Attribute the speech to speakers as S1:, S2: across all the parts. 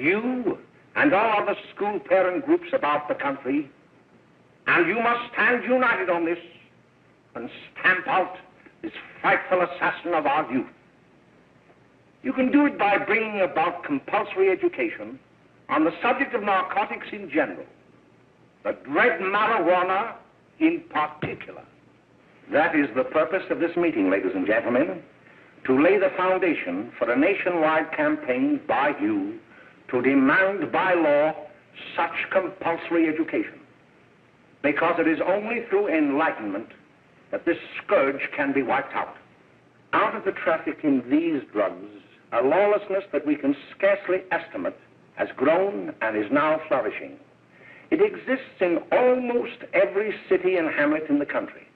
S1: You and all other school parent groups about the country, and you must stand united on this and stamp out this frightful assassin of our youth. You can do it by bringing about compulsory education on the subject of narcotics in general, the dread marijuana in particular. That is the purpose of this meeting, ladies and gentlemen, to lay the foundation for a nationwide campaign by you to demand by law such compulsory education. Because it is only through enlightenment that this scourge can be wiped out. Out of the traffic in these drugs, a lawlessness that we can scarcely estimate has grown and is now flourishing. It exists in almost every city and hamlet in the country.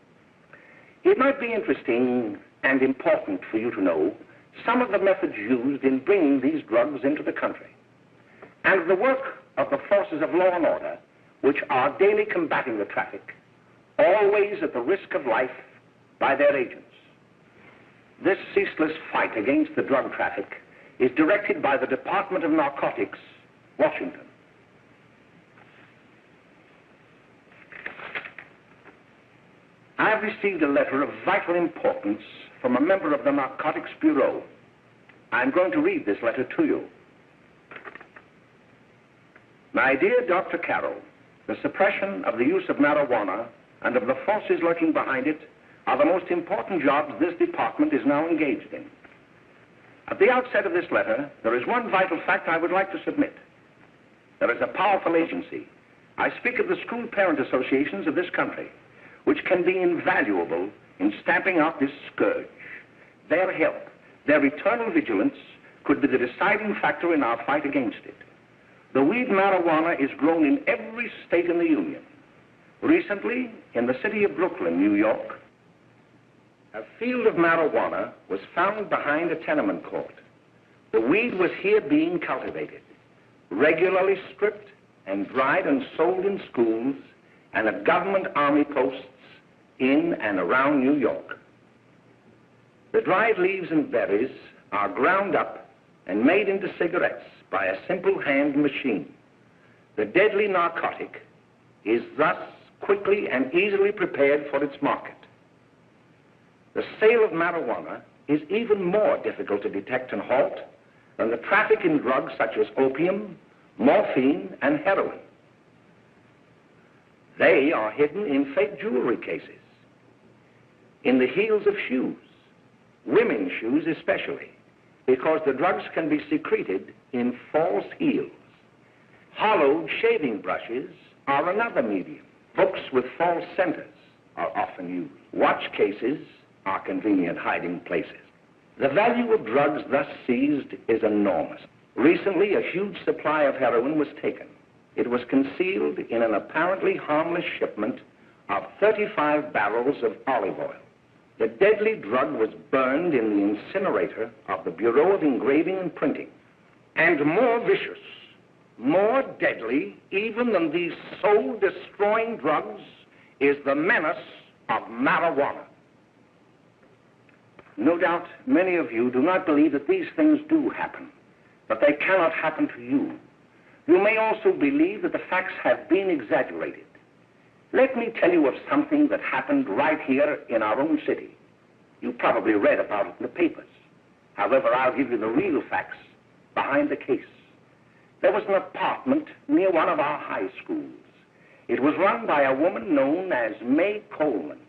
S1: It might be interesting and important for you to know some of the methods used in bringing these drugs into the country, and the work of the forces of law and order, which are daily combating the traffic, always at the risk of life by their agents. This ceaseless fight against the drug traffic is directed by the Department of Narcotics, Washington. I have received a letter of vital importance from a member of the Narcotics Bureau. I'm going to read this letter to you. My dear Dr. Carroll, the suppression of the use of marijuana and of the forces lurking behind it are the most important jobs this department is now engaged in. At the outset of this letter, there is one vital fact I would like to submit. There is a powerful agency. I speak of the school parent associations of this country, which can be invaluable in stamping out this scourge. Their help, their eternal vigilance, could be the deciding factor in our fight against it. The weed marijuana is grown in every state in the Union. Recently, in the city of Brooklyn, New York, a field of marijuana was found behind a tenement court. The weed was here being cultivated, regularly stripped and dried and sold in schools and at government army posts in and around New York. The dried leaves and berries are ground up and made into cigarettes by a simple hand machine. The deadly narcotic is thus quickly and easily prepared for its market. The sale of marijuana is even more difficult to detect and halt than the traffic in drugs such as opium, morphine, and heroin. They are hidden in fake jewelry cases, in the heels of shoes, women's shoes especially, because the drugs can be secreted in false heels. Hollowed shaving brushes are another medium. Books with false centers are often used. Watch cases are convenient hiding places. The value of drugs thus seized is enormous. Recently, a huge supply of heroin was taken. It was concealed in an apparently harmless shipment of 35 barrels of olive oil. The deadly drug was burned in the incinerator of the Bureau of Engraving and Printing. And more vicious, more deadly even than these soul-destroying drugs is the menace of marijuana. No doubt many of you do not believe that these things do happen, but they cannot happen to you. You may also believe that the facts have been exaggerated. Let me tell you of something that happened right here in our own city. You probably read about it in the papers. However, I'll give you the real facts behind the case. There was an apartment near one of our high schools. It was run by a woman known as May Coleman.